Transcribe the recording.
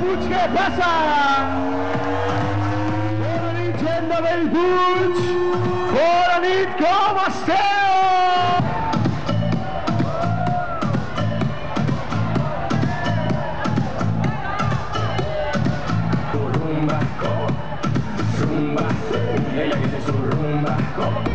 Puig, què passa? Bona nit, gent de Bellpuig! Bona nit, com esteu? Rumba, ella dice su rumba.